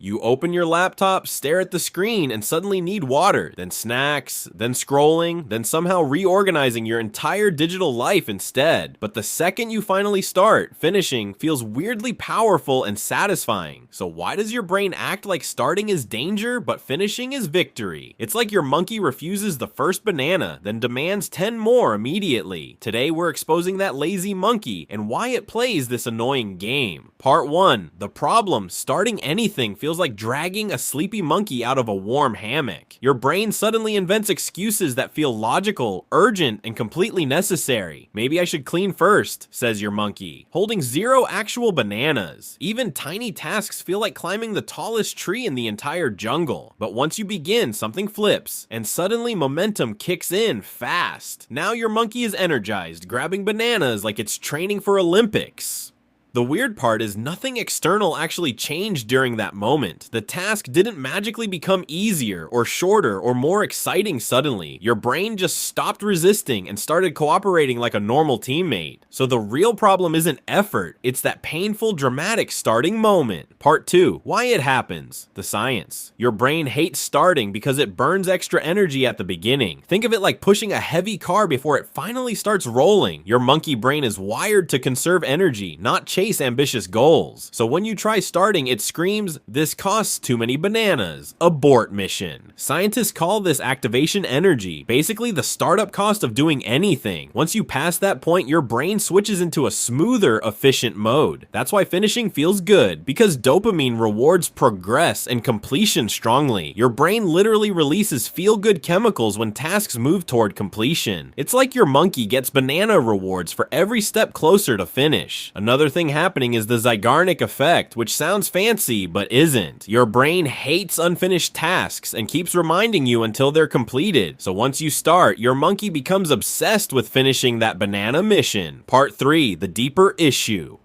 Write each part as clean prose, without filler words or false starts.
You open your laptop, stare at the screen, and suddenly need water, then snacks, then scrolling, then somehow reorganizing your entire digital life instead. But the second you finally start, finishing feels weirdly powerful and satisfying. So why does your brain act like starting is danger, but finishing is victory? It's like your monkey refuses the first banana, then demands 10 more immediately. Today we're exposing that lazy monkey and why it plays this annoying game. Part 1. The problem: starting anything feels like dragging a sleepy monkey out of a warm hammock. Your brain suddenly invents excuses that feel logical, urgent, and completely necessary. Maybe I should clean first, says your monkey, holding 0 actual bananas. Even tiny tasks feel like climbing the tallest tree in the entire jungle. But once you begin, something flips, and suddenly momentum kicks in fast. Now your monkey is energized, grabbing bananas like it's training for Olympics. The weird part is nothing external actually changed during that moment. The task didn't magically become easier or shorter or more exciting suddenly. Your brain just stopped resisting and started cooperating like a normal teammate. So the real problem isn't effort, it's that painful, dramatic starting moment. Part 2. Why it happens. The science. Your brain hates starting because it burns extra energy at the beginning. Think of it like pushing a heavy car before it finally starts rolling. Your monkey brain is wired to conserve energy, not chase ambitious goals. So when you try starting, it screams, "This costs too many bananas. Abort mission." Scientists call this activation energy, basically the startup cost of doing anything. Once you pass that point, your brain switches into a smoother, efficient mode. That's why finishing feels good, because dopamine rewards progress and completion strongly. Your brain literally releases feel-good chemicals when tasks move toward completion. It's like your monkey gets banana rewards for every step closer to finish. Another thing happening is the Zeigarnik effect, which sounds fancy but isn't. Your brain hates unfinished tasks and keeps reminding you until they're completed. So once you start, your monkey becomes obsessed with finishing that banana mission. Part 3. The deeper issue.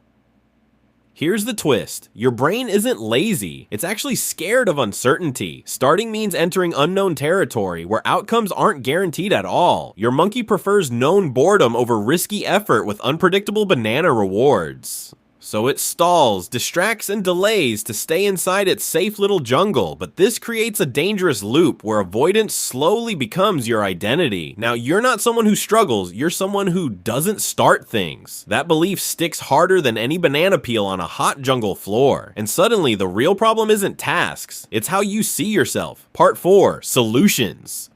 Here's the twist. Your brain isn't lazy, it's actually scared of uncertainty. Starting means entering unknown territory where outcomes aren't guaranteed at all. Your monkey prefers known boredom over risky effort with unpredictable banana rewards. So it stalls, distracts, and delays to stay inside its safe little jungle, but this creates a dangerous loop where avoidance slowly becomes your identity. Now, you're not someone who struggles, you're someone who doesn't start things. That belief sticks harder than any banana peel on a hot jungle floor. And suddenly, the real problem isn't tasks, it's how you see yourself. Part 4. Solutions.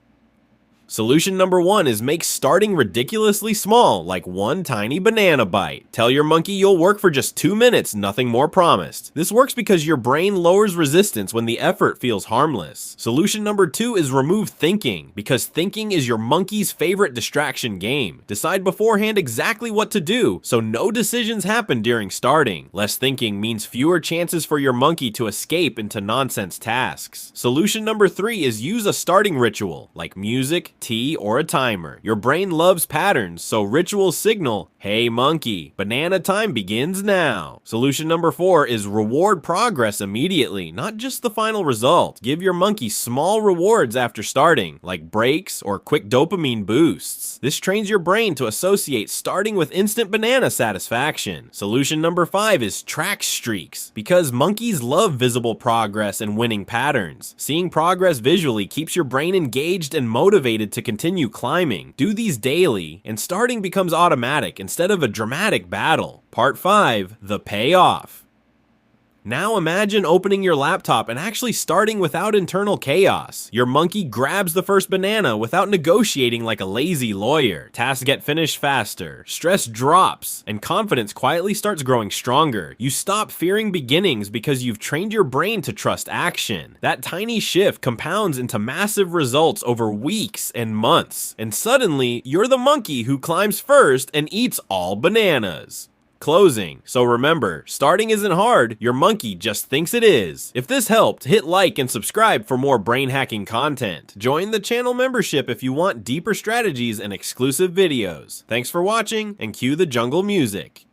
Solution number 1 is make starting ridiculously small, like one tiny banana bite. Tell your monkey you'll work for just 2 minutes, nothing more promised. This works because your brain lowers resistance when the effort feels harmless. Solution number 2 is remove thinking, because thinking is your monkey's favorite distraction game. Decide beforehand exactly what to do, so no decisions happen during starting. Less thinking means fewer chances for your monkey to escape into nonsense tasks. Solution number 3 is use a starting ritual, like music, tea, or a timer. Your brain loves patterns, so rituals signal, "Hey monkey, banana time begins now." Solution number 4 is reward progress immediately, not just the final result. Give your monkey small rewards after starting, like breaks or quick dopamine boosts. This trains your brain to associate starting with instant banana satisfaction. Solution number 5 is track streaks, because monkeys love visible progress and winning patterns. Seeing progress visually keeps your brain engaged and motivated to continue climbing. Do these daily, and starting becomes automatic instead of a dramatic battle. Part 5. The payoff. Now imagine opening your laptop and actually starting without internal chaos. Your monkey grabs the first banana without negotiating like a lazy lawyer. Tasks get finished faster, stress drops, and confidence quietly starts growing stronger. You stop fearing beginnings because you've trained your brain to trust action. That tiny shift compounds into massive results over weeks and months. And suddenly, you're the monkey who climbs first and eats all bananas. Closing. So remember, starting isn't hard, your monkey just thinks it is. If this helped, hit like and subscribe for more brain hacking content. Join the channel membership if you want deeper strategies and exclusive videos. Thanks for watching, and cue the jungle music.